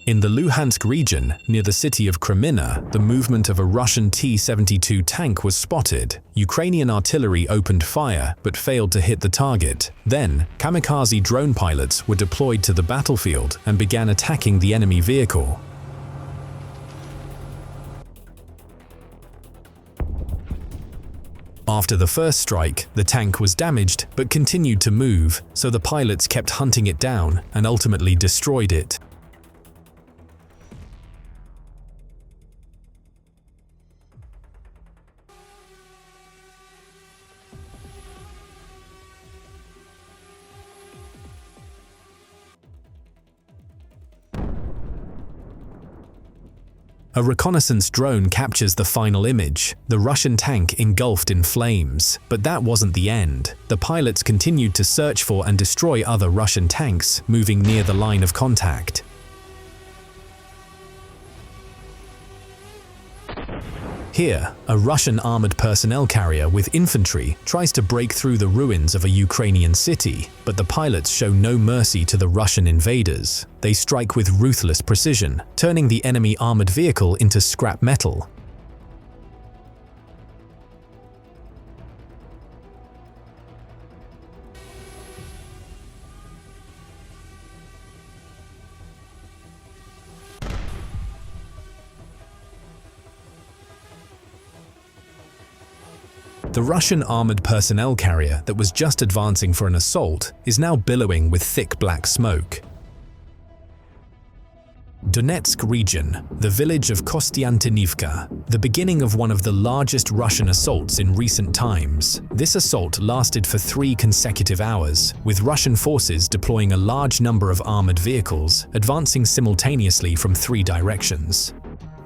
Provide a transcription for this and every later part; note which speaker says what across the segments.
Speaker 1: In the Luhansk region, near the city of Kreminna, the movement of a Russian T-72 tank was spotted. Ukrainian artillery opened fire but failed to hit the target. Then, kamikaze drone pilots were deployed to the battlefield and began attacking the enemy vehicle. After the first strike, the tank was damaged but continued to move, so the pilots kept hunting it down and ultimately destroyed it. A reconnaissance drone captures the final image, the Russian tank engulfed in flames. But that wasn't the end. The pilots continued to search for and destroy other Russian tanks moving near the line of contact. Here, a Russian armored personnel carrier with infantry tries to break through the ruins of a Ukrainian city, but the pilots show no mercy to the Russian invaders. They strike with ruthless precision, turning the enemy armored vehicle into scrap metal. The Russian armored personnel carrier that was just advancing for an assault is now billowing with thick black smoke. Donetsk region, the village of Kostiantynivka, the beginning of one of the largest Russian assaults in recent times. This assault lasted for 3 consecutive hours, with Russian forces deploying a large number of armored vehicles, advancing simultaneously from 3 directions.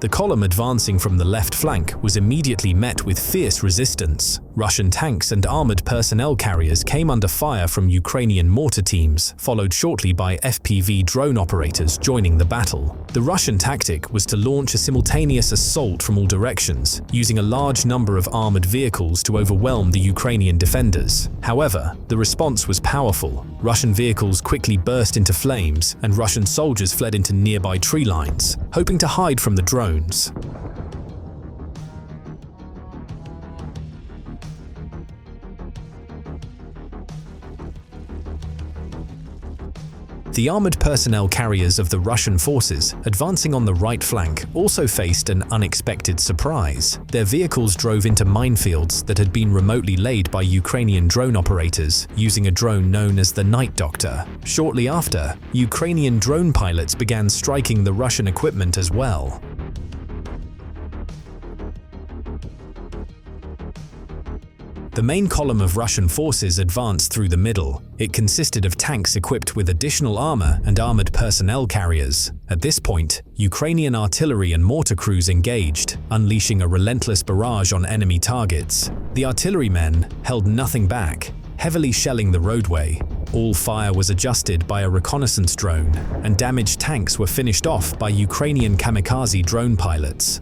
Speaker 1: The column advancing from the left flank was immediately met with fierce resistance. Russian tanks and armored personnel carriers came under fire from Ukrainian mortar teams, followed shortly by FPV drone operators joining the battle. The Russian tactic was to launch a simultaneous assault from all directions, using a large number of armored vehicles to overwhelm the Ukrainian defenders. However, the response was powerful. Russian vehicles quickly burst into flames, and Russian soldiers fled into nearby tree lines, hoping to hide from the drones. The armored personnel carriers of the Russian forces advancing on the right flank also faced an unexpected surprise. Their vehicles drove into minefields that had been remotely laid by Ukrainian drone operators using a drone known as the Night Doctor. Shortly after, Ukrainian drone pilots began striking the Russian equipment as well. The main column of Russian forces advanced through the middle. It consisted of tanks equipped with additional armor and armored personnel carriers. At this point, Ukrainian artillery and mortar crews engaged, unleashing a relentless barrage on enemy targets. The artillerymen held nothing back, heavily shelling the roadway. All fire was adjusted by a reconnaissance drone, and damaged tanks were finished off by Ukrainian kamikaze drone pilots.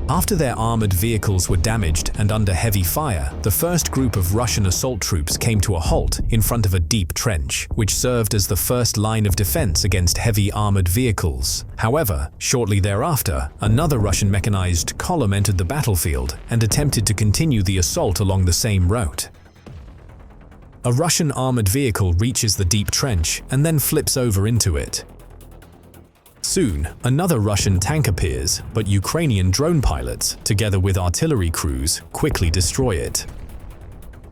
Speaker 1: After their armored vehicles were damaged and under heavy fire, the first group of Russian assault troops came to a halt in front of a deep trench, which served as the first line of defense against heavy armored vehicles. However, shortly thereafter, another Russian mechanized column entered the battlefield and attempted to continue the assault along the same route. A Russian armored vehicle reaches the deep trench and then flips over into it. Soon, another Russian tank appears, but Ukrainian drone pilots, together with artillery crews, quickly destroy it.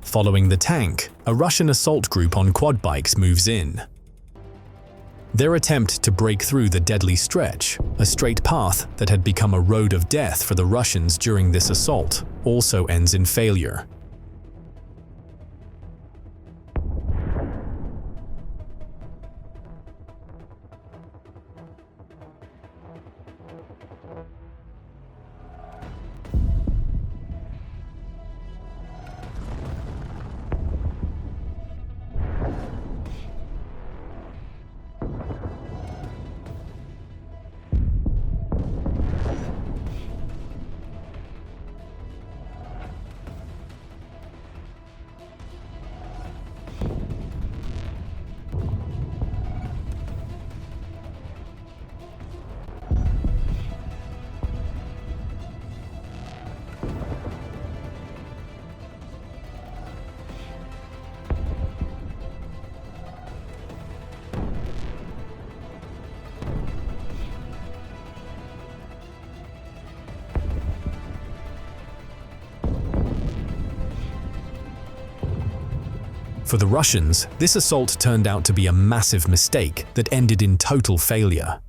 Speaker 1: Following the tank, a Russian assault group on quad bikes moves in. Their attempt to break through the deadly stretch, a straight path that had become a road of death for the Russians during this assault, also ends in failure. For the Russians, this assault turned out to be a massive mistake that ended in total failure.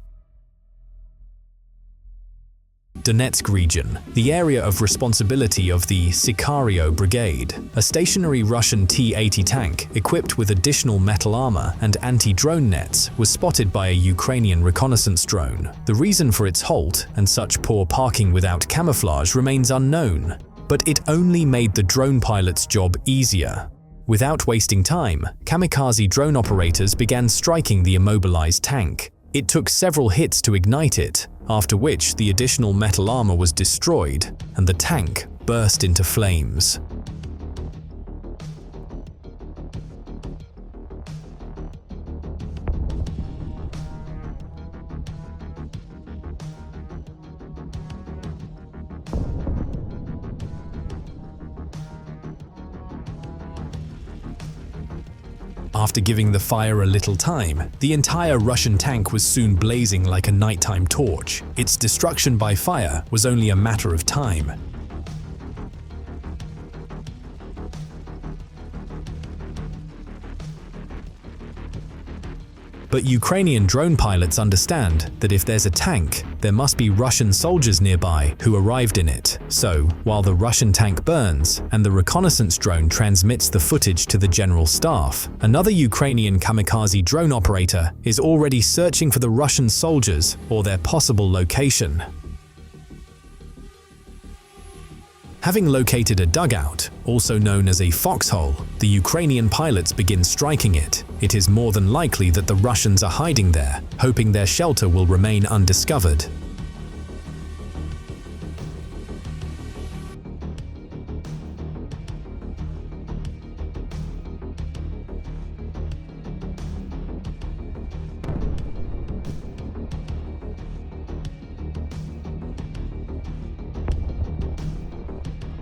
Speaker 1: Donetsk region, the area of responsibility of the Sicario Brigade, a stationary Russian T-80 tank equipped with additional metal armor and anti-drone nets, was spotted by a Ukrainian reconnaissance drone. The reason for its halt and such poor parking without camouflage remains unknown, but it only made the drone pilot's job easier. Without wasting time, kamikaze drone operators began striking the immobilized tank. It took several hits to ignite it, after which the additional metal armor was destroyed and the tank burst into flames. After giving the fire a little time, the entire Russian tank was soon blazing like a nighttime torch. Its destruction by fire was only a matter of time. But Ukrainian drone pilots understand that if there's a tank, there must be Russian soldiers nearby who arrived in it. So, while the Russian tank burns and the reconnaissance drone transmits the footage to the general staff, another Ukrainian kamikaze drone operator is already searching for the Russian soldiers or their possible location. Having located a dugout, also known as a foxhole, the Ukrainian pilots begin striking it. It is more than likely that the Russians are hiding there, hoping their shelter will remain undiscovered.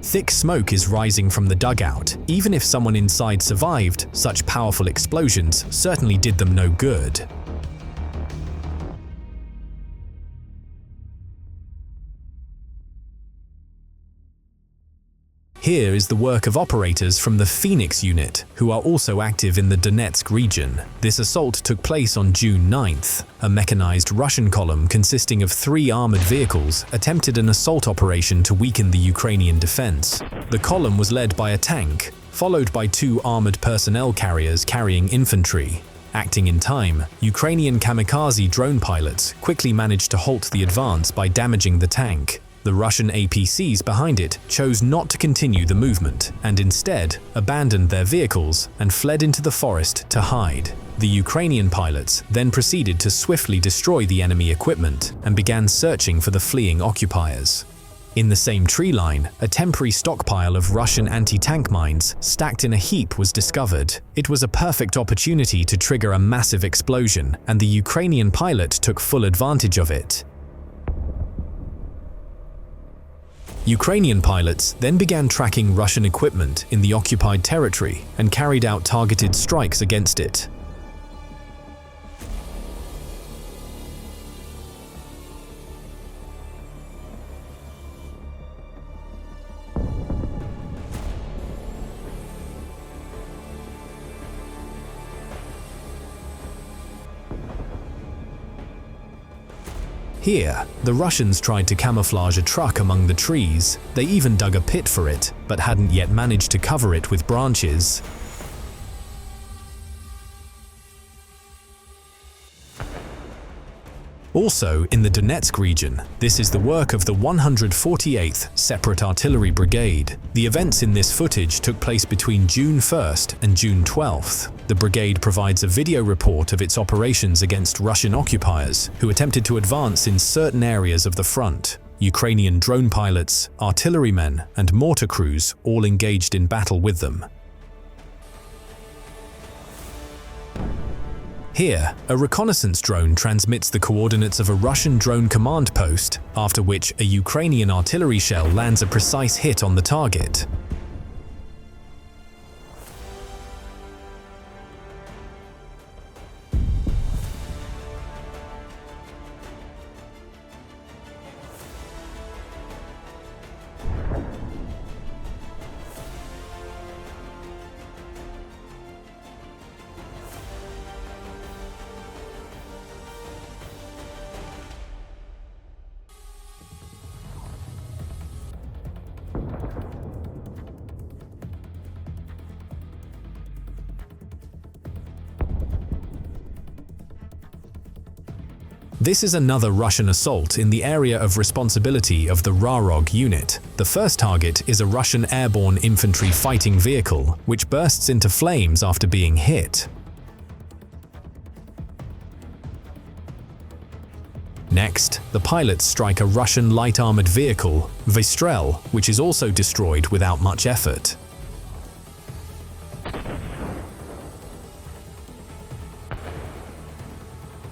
Speaker 1: Thick smoke is rising from the dugout. Even if someone inside survived, such powerful explosions certainly did them no good. Here is the work of operators from the Phoenix unit, who are also active in the Donetsk region. This assault took place on June 9th. A mechanized Russian column consisting of 3 armored vehicles attempted an assault operation to weaken the Ukrainian defense. The column was led by a tank, followed by 2 armored personnel carriers carrying infantry. Acting in time, Ukrainian kamikaze drone pilots quickly managed to halt the advance by damaging the tank. The Russian APCs behind it chose not to continue the movement and instead abandoned their vehicles and fled into the forest to hide. The Ukrainian pilots then proceeded to swiftly destroy the enemy equipment and began searching for the fleeing occupiers. In the same tree line, a temporary stockpile of Russian anti-tank mines stacked in a heap was discovered. It was a perfect opportunity to trigger a massive explosion, and the Ukrainian pilot took full advantage of it. Ukrainian pilots then began tracking Russian equipment in the occupied territory and carried out targeted strikes against it. Here, the Russians tried to camouflage a truck among the trees. They even dug a pit for it, but hadn't yet managed to cover it with branches. Also, in the Donetsk region, this is the work of the 148th Separate Artillery Brigade. The events in this footage took place between June 1st and June 12th. The brigade provides a video report of its operations against Russian occupiers who attempted to advance in certain areas of the front. Ukrainian drone pilots, artillerymen, and mortar crews all engaged in battle with them. Here, a reconnaissance drone transmits the coordinates of a Russian drone command post, after which a Ukrainian artillery shell lands a precise hit on the target. This is another Russian assault in the area of responsibility of the Rarog unit. The first target is a Russian airborne infantry fighting vehicle, which bursts into flames after being hit. Next, the pilots strike a Russian light armored vehicle, Vystrel, which is also destroyed without much effort.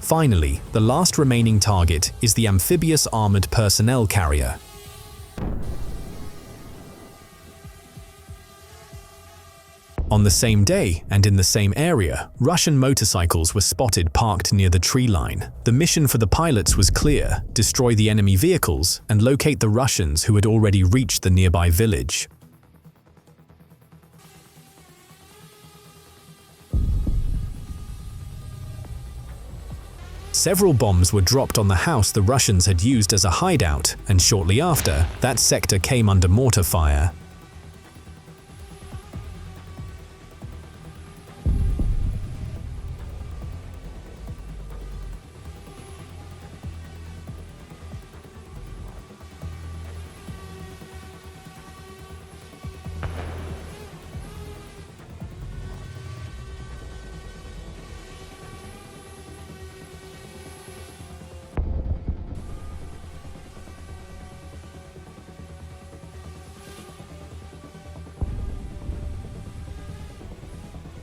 Speaker 1: Finally, the last remaining target is the amphibious armored personnel carrier. On the same day and in the same area, Russian motorcycles were spotted parked near the tree line. The mission for the pilots was clear: destroy the enemy vehicles and locate the Russians who had already reached the nearby village. Several bombs were dropped on the house the Russians had used as a hideout, and shortly after, that sector came under mortar fire.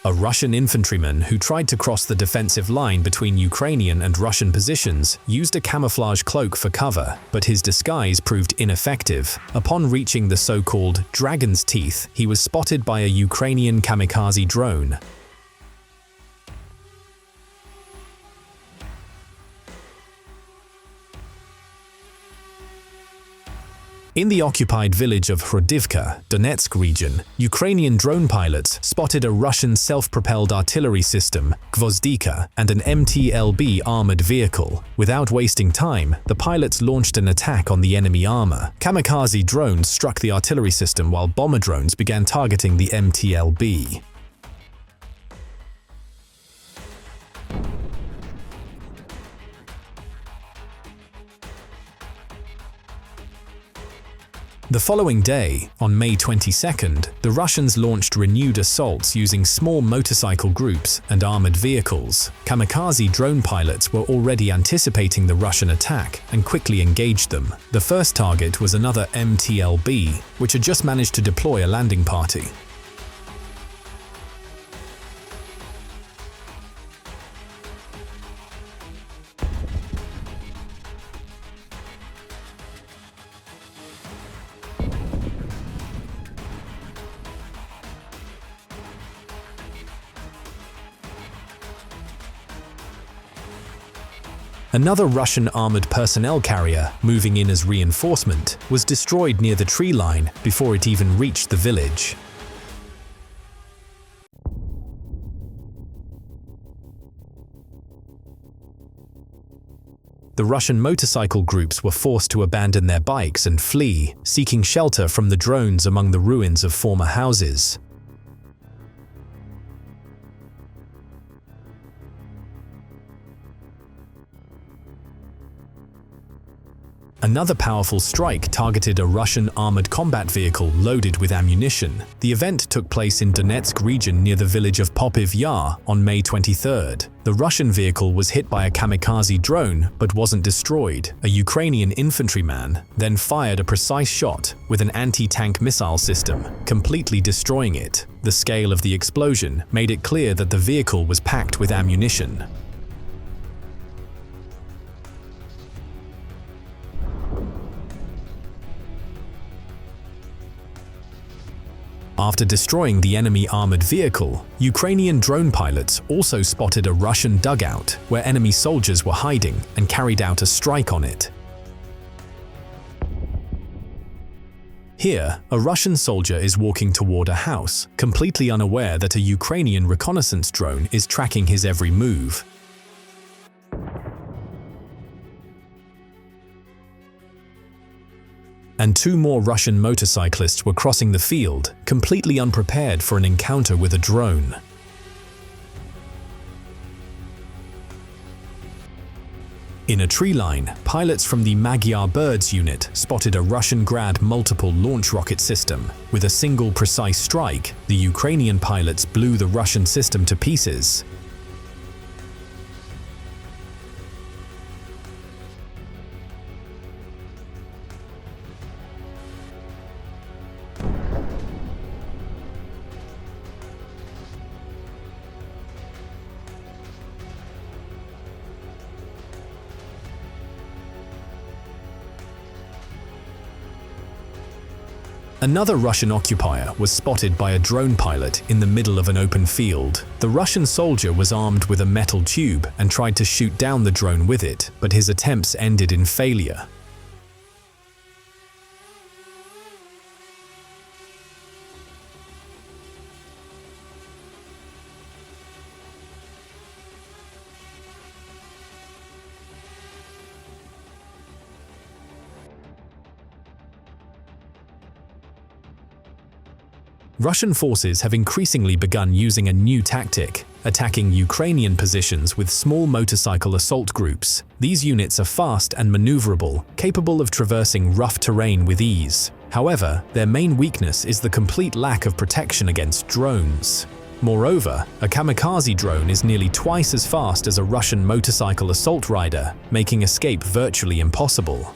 Speaker 1: A Russian infantryman who tried to cross the defensive line between Ukrainian and Russian positions used a camouflage cloak for cover, but his disguise proved ineffective. Upon reaching the so-called Dragon's Teeth, he was spotted by a Ukrainian kamikaze drone. In the occupied village of Hrodivka, Donetsk region, Ukrainian drone pilots spotted a Russian self-propelled artillery system, Gvozdika, and an MTLB armored vehicle. Without wasting time, the pilots launched an attack on the enemy armor. Kamikaze drones struck the artillery system while bomber drones began targeting the MTLB. The following day, on May 22nd, the Russians launched renewed assaults using small motorcycle groups and armored vehicles. Kamikaze drone pilots were already anticipating the Russian attack and quickly engaged them. The first target was another MTLB, which had just managed to deploy a landing party. Another Russian armored personnel carrier, moving in as reinforcement, was destroyed near the tree line before it even reached the village. The Russian motorcycle groups were forced to abandon their bikes and flee, seeking shelter from the drones among the ruins of former houses. Another powerful strike targeted a Russian armored combat vehicle loaded with ammunition. The event took place in Donetsk region near the village of Popiv Yar on May 23rd. The Russian vehicle was hit by a kamikaze drone but wasn't destroyed. A Ukrainian infantryman then fired a precise shot with an anti-tank missile system, completely destroying it. The scale of the explosion made it clear that the vehicle was packed with ammunition. After destroying the enemy armored vehicle, Ukrainian drone pilots also spotted a Russian dugout where enemy soldiers were hiding and carried out a strike on it. Here, a Russian soldier is walking toward a house, completely unaware that a Ukrainian reconnaissance drone is tracking his every move. And two more Russian motorcyclists were crossing the field, completely unprepared for an encounter with a drone. In a tree line, pilots from the Magyar Birds unit spotted a Russian Grad multiple launch rocket system. With a single precise strike, the Ukrainian pilots blew the Russian system to pieces. Another Russian occupier was spotted by a drone pilot in the middle of an open field. The Russian soldier was armed with a metal tube and tried to shoot down the drone with it, but his attempts ended in failure. Russian forces have increasingly begun using a new tactic, attacking Ukrainian positions with small motorcycle assault groups. These units are fast and maneuverable, capable of traversing rough terrain with ease. However, their main weakness is the complete lack of protection against drones. Moreover, a kamikaze drone is nearly twice as fast as a Russian motorcycle assault rider, making escape virtually impossible.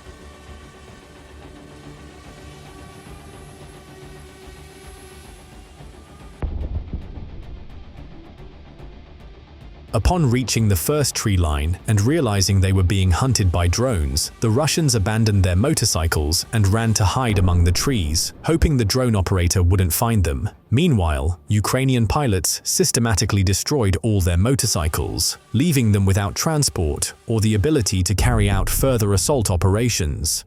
Speaker 1: Upon reaching the first tree line and realizing they were being hunted by drones, the Russians abandoned their motorcycles and ran to hide among the trees, hoping the drone operator wouldn't find them. Meanwhile, Ukrainian pilots systematically destroyed all their motorcycles, leaving them without transport or the ability to carry out further assault operations.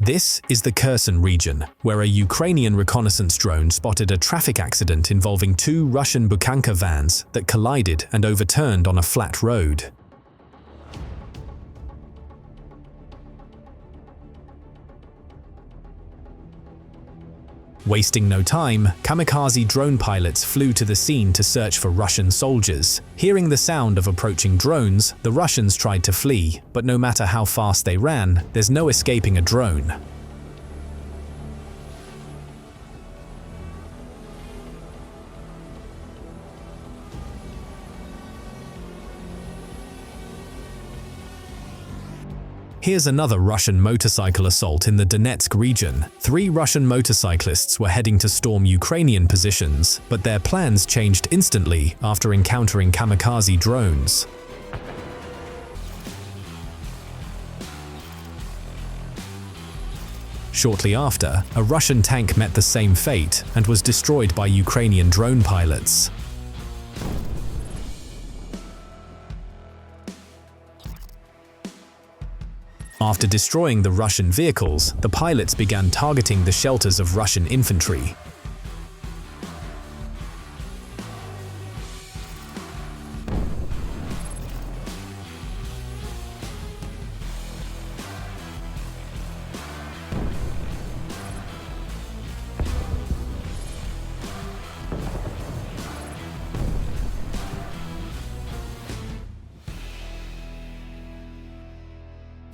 Speaker 1: This is the Kherson region, where a Ukrainian reconnaissance drone spotted a traffic accident involving two Russian Bukhanka vans that collided and overturned on a flat road. Wasting no time, kamikaze drone pilots flew to the scene to search for Russian soldiers. Hearing the sound of approaching drones, the Russians tried to flee, but no matter how fast they ran, there's no escaping a drone. Here's another Russian motorcycle assault in the Donetsk region. 3 Russian motorcyclists were heading to storm Ukrainian positions, but their plans changed instantly after encountering kamikaze drones. Shortly after, a Russian tank met the same fate and was destroyed by Ukrainian drone pilots. After destroying the Russian vehicles, the pilots began targeting the shelters of Russian infantry.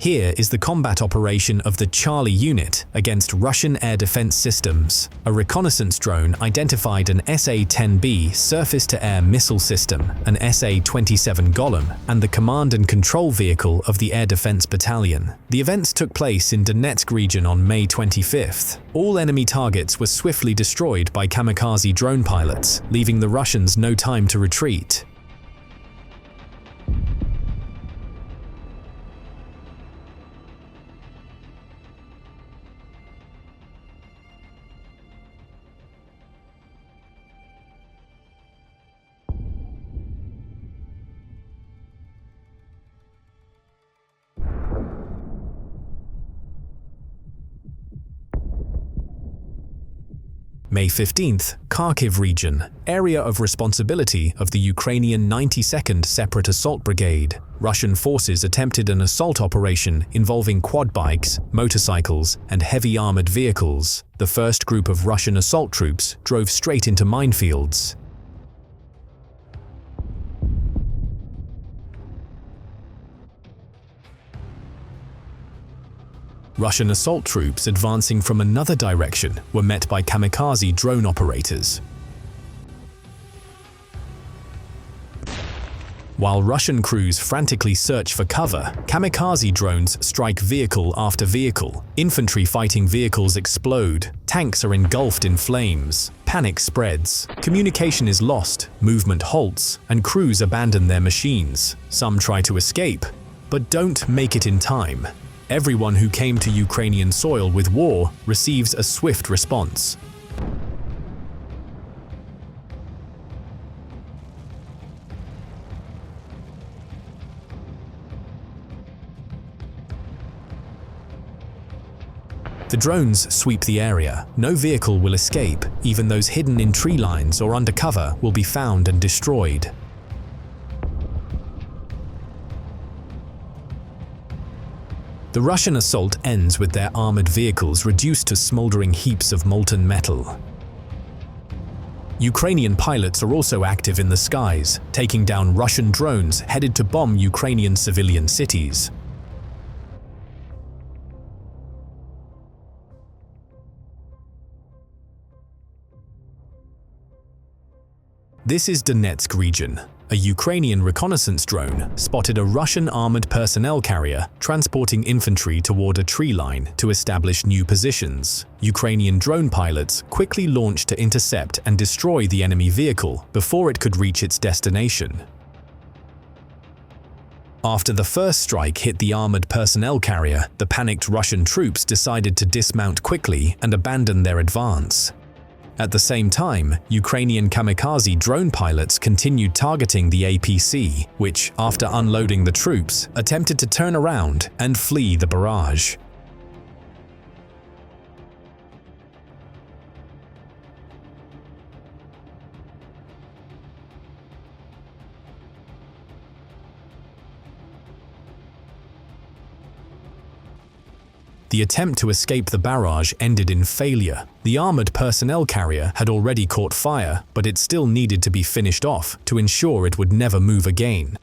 Speaker 1: Here is the combat operation of the Charlie unit against Russian air defense systems. A reconnaissance drone identified an SA-10B surface-to-air missile system, an SA-27 Golem, and the command and control vehicle of the Air Defense Battalion. The events took place in Donetsk region on May 25th. All enemy targets were swiftly destroyed by kamikaze drone pilots, leaving the Russians no time to retreat. May 15th, Kharkiv region, area of responsibility of the Ukrainian 92nd Separate Assault Brigade. Russian forces attempted an assault operation involving quad bikes, motorcycles, and heavy armored vehicles. The first group of Russian assault troops drove straight into minefields. Russian assault troops advancing from another direction were met by kamikaze drone operators. While Russian crews frantically search for cover, kamikaze drones strike vehicle after vehicle. Infantry fighting vehicles explode, tanks are engulfed in flames, panic spreads, communication is lost, movement halts, and crews abandon their machines. Some try to escape, but don't make it in time. Everyone who came to Ukrainian soil with war receives a swift response. The drones sweep the area. No vehicle will escape. Even those hidden in tree lines or under cover will be found and destroyed. The Russian assault ends with their armored vehicles reduced to smoldering heaps of molten metal. Ukrainian pilots are also active in the skies, taking down Russian drones headed to bomb Ukrainian civilian cities. This is Donetsk region. A Ukrainian reconnaissance drone spotted a Russian armored personnel carrier transporting infantry toward a tree line to establish new positions. Ukrainian drone pilots quickly launched to intercept and destroy the enemy vehicle before it could reach its destination. After the first strike hit the armored personnel carrier, the panicked Russian troops decided to dismount quickly and abandon their advance. At the same time, Ukrainian kamikaze drone pilots continued targeting the APC, which, after unloading the troops, attempted to turn around and flee the barrage. The attempt to escape the barrage ended in failure. The armored personnel carrier had already caught fire, but it still needed to be finished off to ensure it would never move again.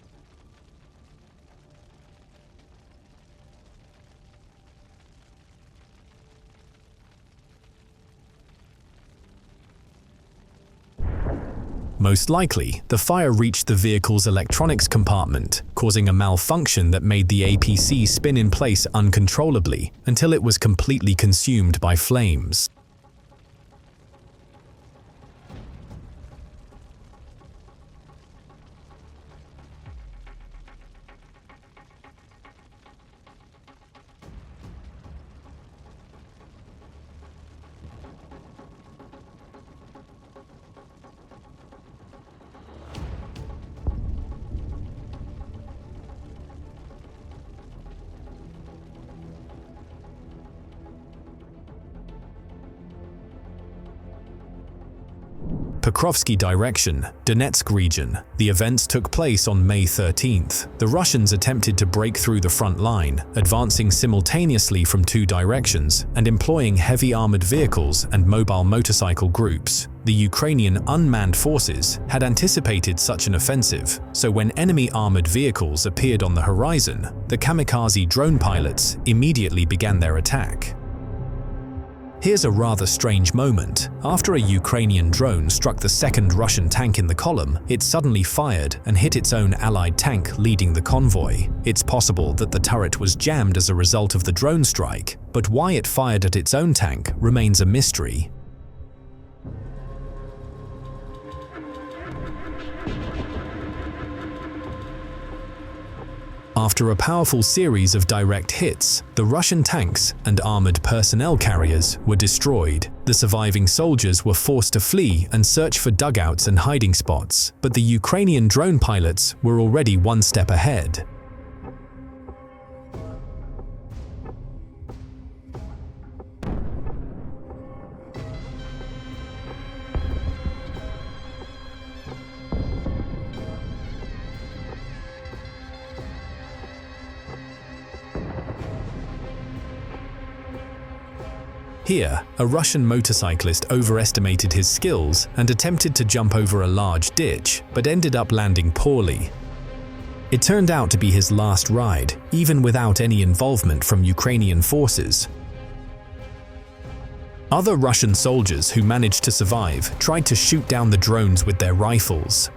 Speaker 1: Most likely, the fire reached the vehicle's electronics compartment, causing a malfunction that made the APC spin in place uncontrollably until it was completely consumed by flames. Pokrovsky direction, Donetsk region. The events took place on May 13th. The Russians attempted to break through the front line, advancing simultaneously from two directions and employing heavy armored vehicles and mobile motorcycle groups. The Ukrainian unmanned forces had anticipated such an offensive, so when enemy armored vehicles appeared on the horizon, the kamikaze drone pilots immediately began their attack. Here's a rather strange moment. After a Ukrainian drone struck the second Russian tank in the column, it suddenly fired and hit its own allied tank leading the convoy. It's possible that the turret was jammed as a result of the drone strike, but why it fired at its own tank remains a mystery. After a powerful series of direct hits, the Russian tanks and armored personnel carriers were destroyed. The surviving soldiers were forced to flee and search for dugouts and hiding spots, but the Ukrainian drone pilots were already one step ahead. Here, a Russian motorcyclist overestimated his skills and attempted to jump over a large ditch, but ended up landing poorly. It turned out to be his last ride, even without any involvement from Ukrainian forces. Other Russian soldiers who managed to survive tried to shoot down the drones with their rifles.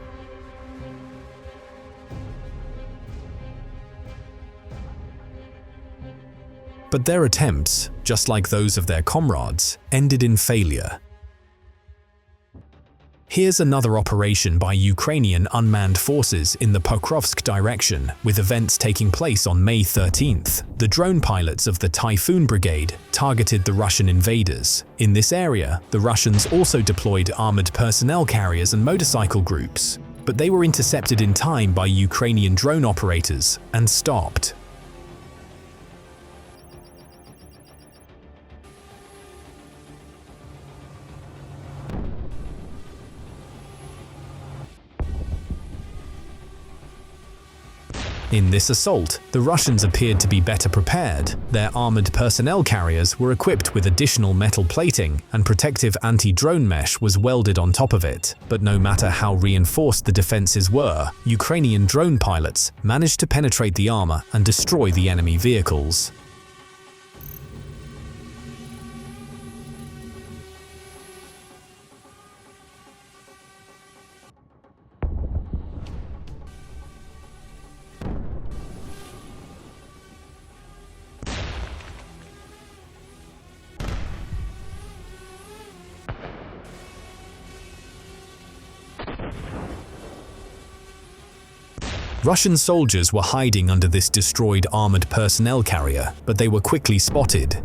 Speaker 1: But their attempts, just like those of their comrades, ended in failure. Here's another operation by Ukrainian unmanned forces in the Pokrovsk direction, with events taking place on May 13th. The drone pilots of the Typhoon Brigade targeted the Russian invaders. In this area, the Russians also deployed armored personnel carriers and motorcycle groups, but they were intercepted in time by Ukrainian drone operators and stopped. In this assault, the Russians appeared to be better prepared. Their armored personnel carriers were equipped with additional metal plating, and protective anti-drone mesh was welded on top of it. But no matter how reinforced the defenses were, Ukrainian drone pilots managed to penetrate the armor and destroy the enemy vehicles. Russian soldiers were hiding under this destroyed armored personnel carrier, but they were quickly spotted.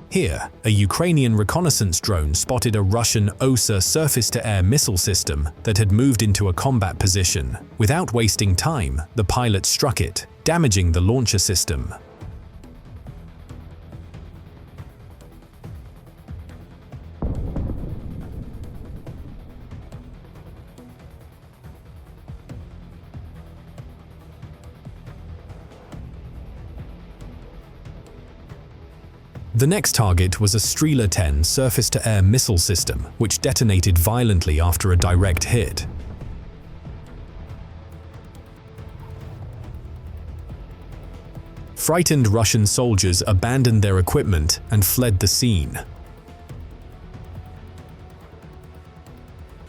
Speaker 1: Here, a Ukrainian reconnaissance drone spotted a Russian OSA surface-to-air missile system that had moved into a combat position. Without wasting time, the pilot struck it, damaging the launcher system. The next target was a Strela-10 surface-to-air missile system, which detonated violently after a direct hit. Frightened Russian soldiers abandoned their equipment and fled the scene.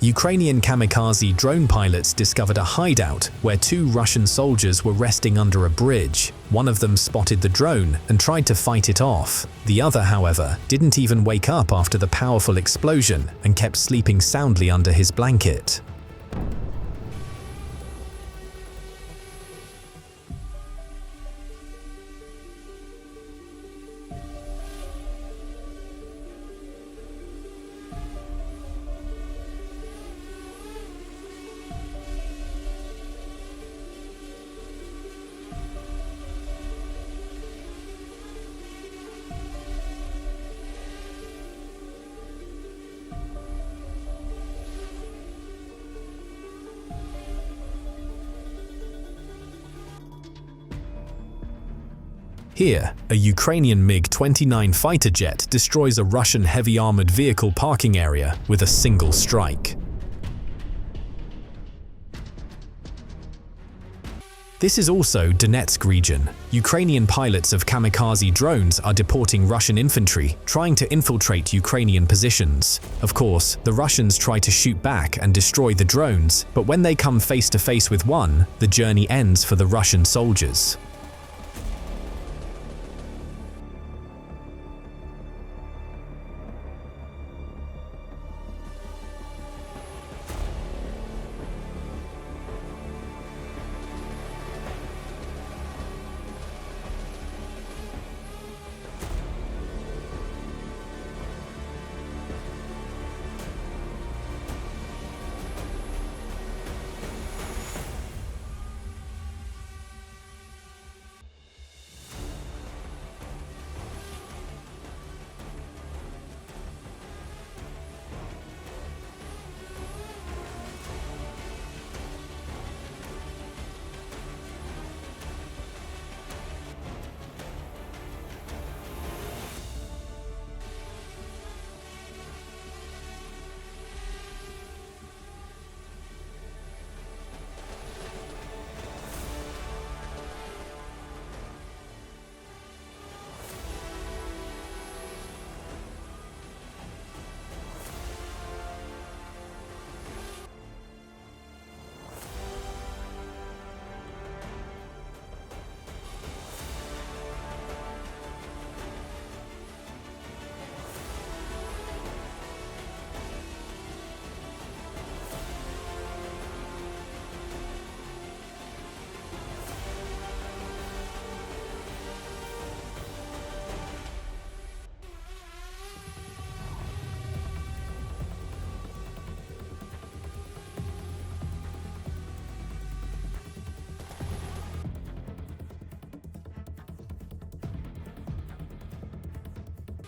Speaker 1: Ukrainian kamikaze drone pilots discovered a hideout where two Russian soldiers were resting under a bridge. One of them spotted the drone and tried to fight it off. The other, however, didn't even wake up after the powerful explosion and kept sleeping soundly under his blanket. Here, a Ukrainian MiG-29 fighter jet destroys a Russian heavy armored vehicle parking area with a single strike. This is also Donetsk region. Ukrainian pilots of kamikaze drones are deporting Russian infantry, trying to infiltrate Ukrainian positions. Of course, the Russians try to shoot back and destroy the drones, but when they come face to face with one, the journey ends for the Russian soldiers.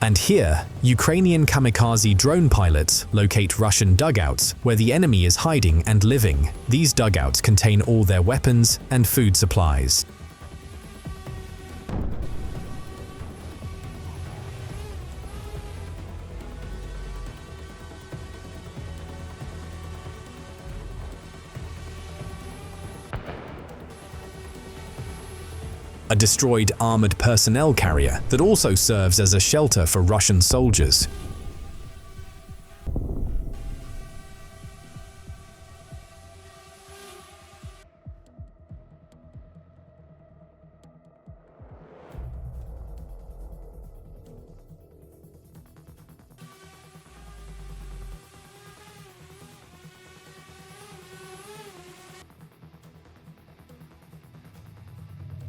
Speaker 1: And here, Ukrainian kamikaze drone pilots locate Russian dugouts where the enemy is hiding and living. These dugouts contain all their weapons and food supplies. A destroyed armored personnel carrier that also serves as a shelter for Russian soldiers.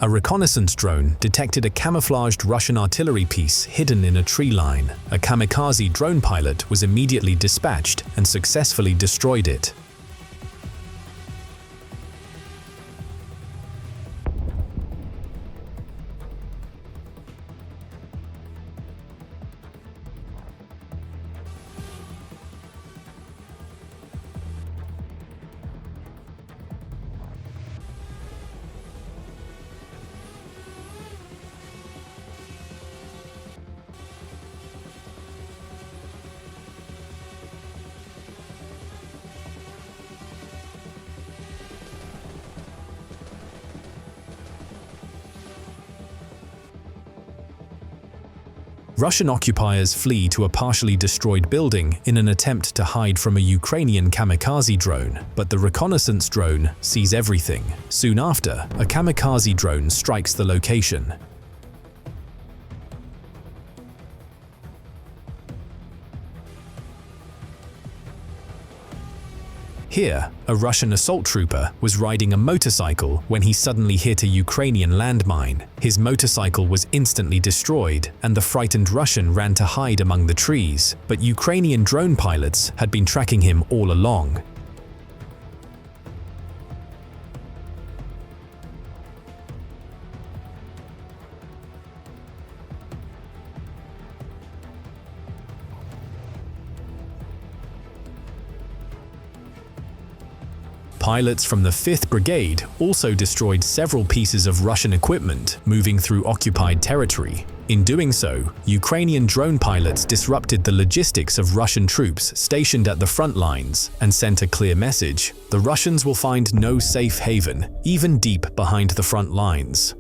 Speaker 1: A reconnaissance drone detected a camouflaged Russian artillery piece hidden in a tree line. A kamikaze drone pilot was immediately dispatched and successfully destroyed it. Russian occupiers flee to a partially destroyed building in an attempt to hide from a Ukrainian kamikaze drone, but the reconnaissance drone sees everything. Soon after, a kamikaze drone strikes the location. Here, a Russian assault trooper was riding a motorcycle when he suddenly hit a Ukrainian landmine. His motorcycle was instantly destroyed, and the frightened Russian ran to hide among the trees, but Ukrainian drone pilots had been tracking him all along. Pilots from the 5th Brigade also destroyed several pieces of Russian equipment moving through occupied territory. In doing so, Ukrainian drone pilots disrupted the logistics of Russian troops stationed at the front lines and sent a clear message: the Russians will find no safe haven, even deep behind the front lines.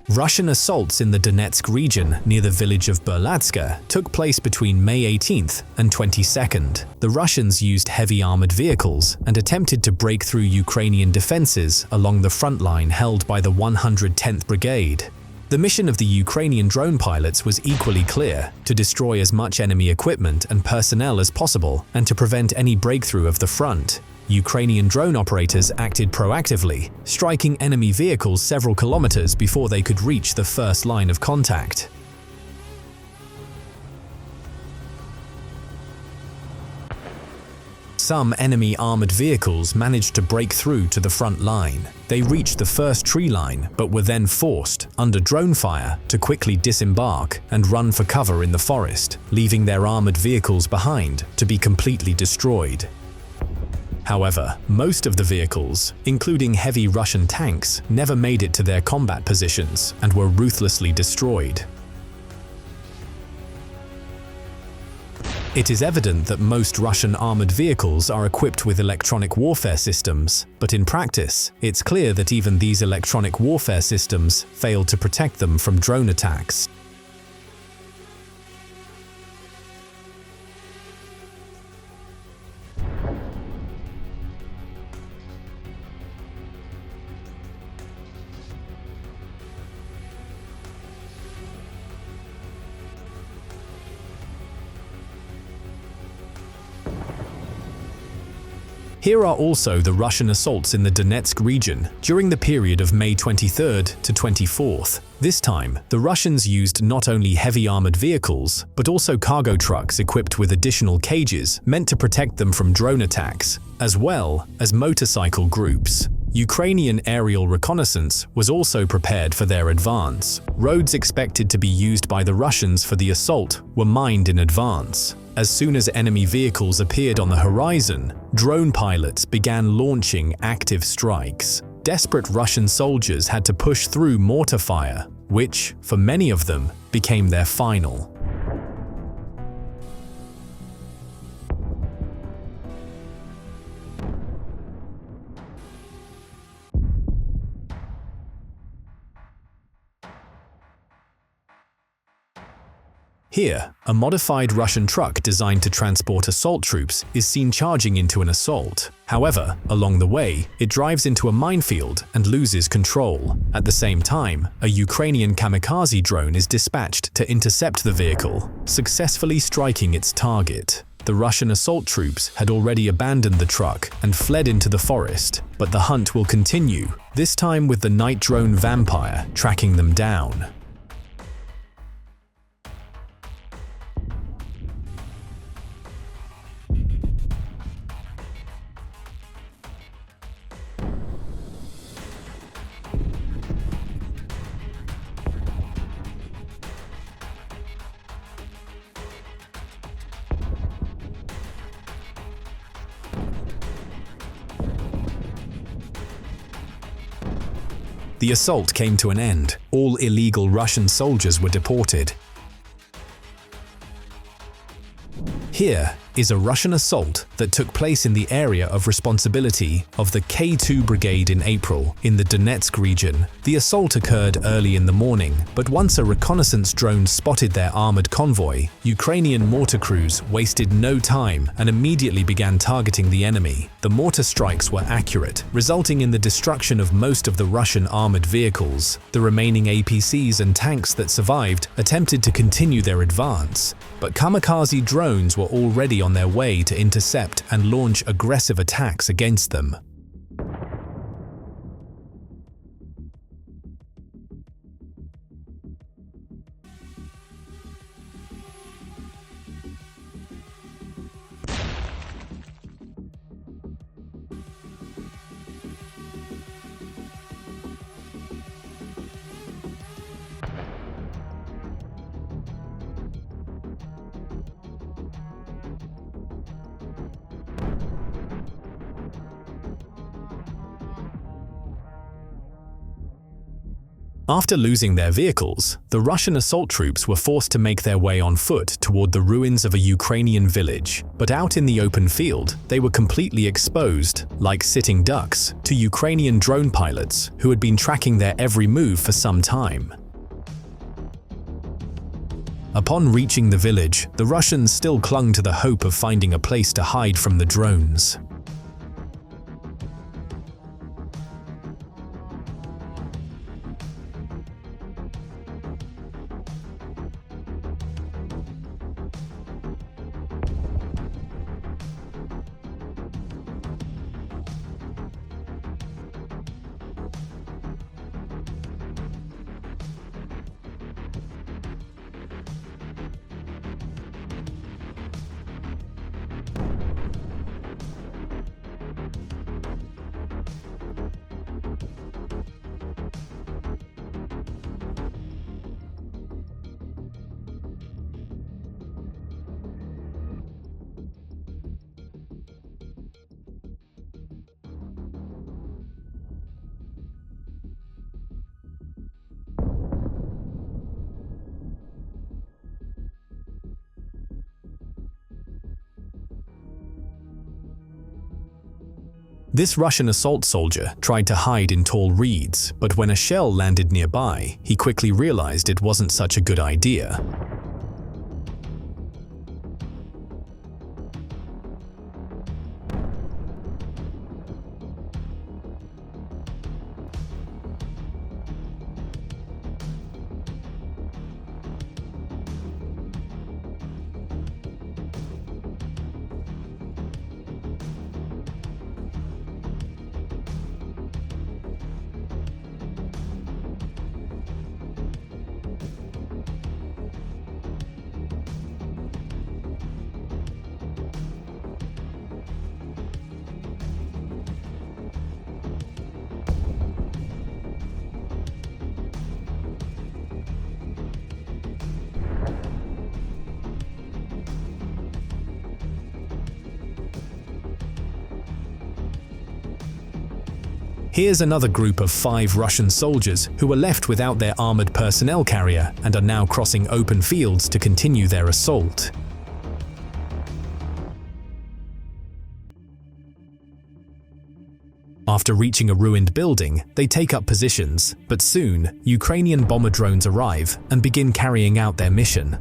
Speaker 1: Russian assaults in the Donetsk region near the village of Berlatska took place between May 18th and 22nd. The Russians used heavy armored vehicles and attempted to break through Ukrainian defenses along the front line held by the 110th Brigade. The mission of the Ukrainian drone pilots was equally clear: to destroy as much enemy equipment and personnel as possible and to prevent any breakthrough of the front. Ukrainian drone operators acted proactively, striking enemy vehicles several kilometers before they could reach the first line of contact. Some enemy armored vehicles managed to break through to the front line. They reached the first tree line, but were then forced, under drone fire, to quickly disembark and run for cover in the forest, leaving their armored vehicles behind to be completely destroyed. However, most of the vehicles, including heavy Russian tanks, never made it to their combat positions and were ruthlessly destroyed. It is evident that most Russian armored vehicles are equipped with electronic warfare systems, but in practice, it's clear that even these electronic warfare systems failed to protect them from drone attacks. Here are also the Russian assaults in the Donetsk region during the period of May 23rd to 24th. This time, the Russians used not only heavy armored vehicles, but also cargo trucks equipped with additional cages meant to protect them from drone attacks, as well as motorcycle groups. Ukrainian aerial reconnaissance was also prepared for their advance. Roads expected to be used by the Russians for the assault were mined in advance. As soon as enemy vehicles appeared on the horizon, drone pilots began launching active strikes. Desperate Russian soldiers had to push through mortar fire, which, for many of them, became their final. Here, a modified Russian truck designed to transport assault troops is seen charging into an assault. However, along the way, it drives into a minefield and loses control. At the same time, a Ukrainian kamikaze drone is dispatched to intercept the vehicle, successfully striking its target. The Russian assault troops had already abandoned the truck and fled into the forest, but the hunt will continue, this time with the night drone Vampire tracking them down. The assault came to an end. All illegal Russian soldiers were deported. Here is a Russian assault that took place in the area of responsibility of the K2 Brigade in April in the Donetsk region. The assault occurred early in the morning, but once a reconnaissance drone spotted their armored convoy, Ukrainian mortar crews wasted no time and immediately began targeting the enemy. The mortar strikes were accurate, resulting in the destruction of most of the Russian armored vehicles. The remaining APCs and tanks that survived attempted to continue their advance, but kamikaze drones were already on their way to intercept and launch aggressive attacks against them. After losing their vehicles, the Russian assault troops were forced to make their way on foot toward the ruins of a Ukrainian village. But out in the open field, they were completely exposed, like sitting ducks, to Ukrainian drone pilots who had been tracking their every move for some time. Upon reaching the village, the Russians still clung to the hope of finding a place to hide from the drones. This Russian assault soldier tried to hide in tall reeds, but when a shell landed nearby, he quickly realized it wasn't such a good idea. Here's another group of 5 Russian soldiers who were left without their armored personnel carrier and are now crossing open fields to continue their assault. After reaching a ruined building, they take up positions, but soon, Ukrainian bomber drones arrive and begin carrying out their mission.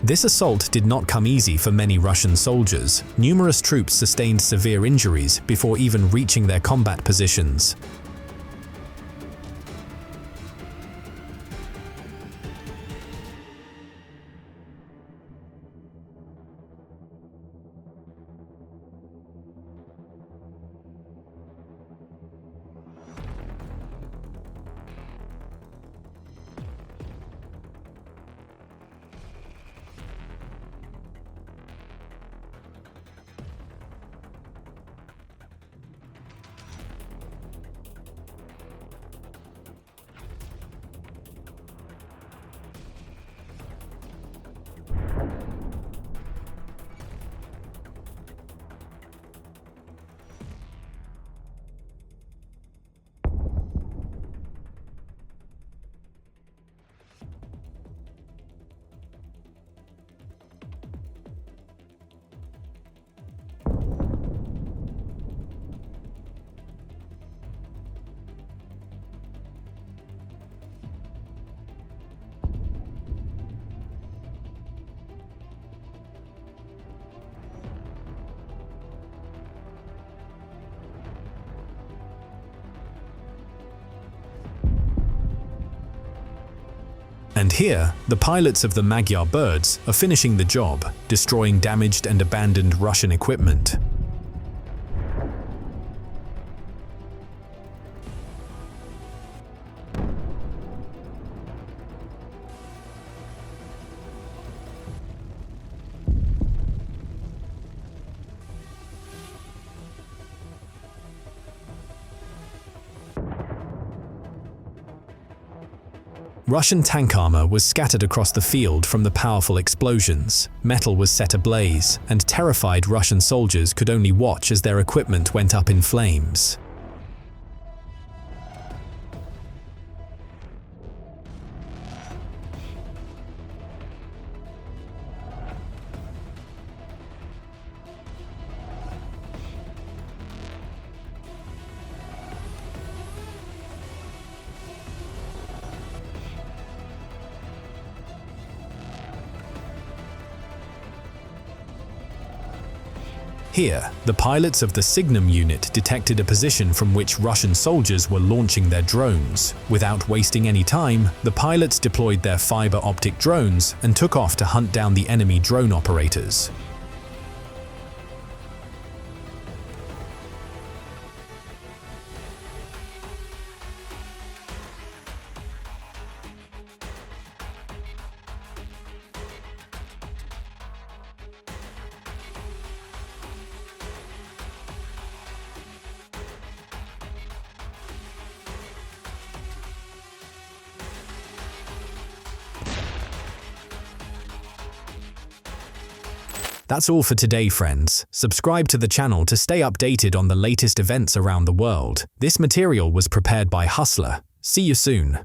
Speaker 1: This assault did not come easy for many Russian soldiers. Numerous troops sustained severe injuries before even reaching their combat positions. And here, the pilots of the Magyar birds are finishing the job, destroying damaged and abandoned Russian equipment. Russian tank armor was scattered across the field from the powerful explosions, metal was set ablaze, and terrified Russian soldiers could only watch as their equipment went up in flames. Here, the pilots of the Signum unit detected a position from which Russian soldiers were launching their drones. Without wasting any time, the pilots deployed their fiber optic drones and took off to hunt down the enemy drone operators. That's all for today, friends. Subscribe to the channel to stay updated on the latest events around the world. This material was prepared by Hustler. See you soon.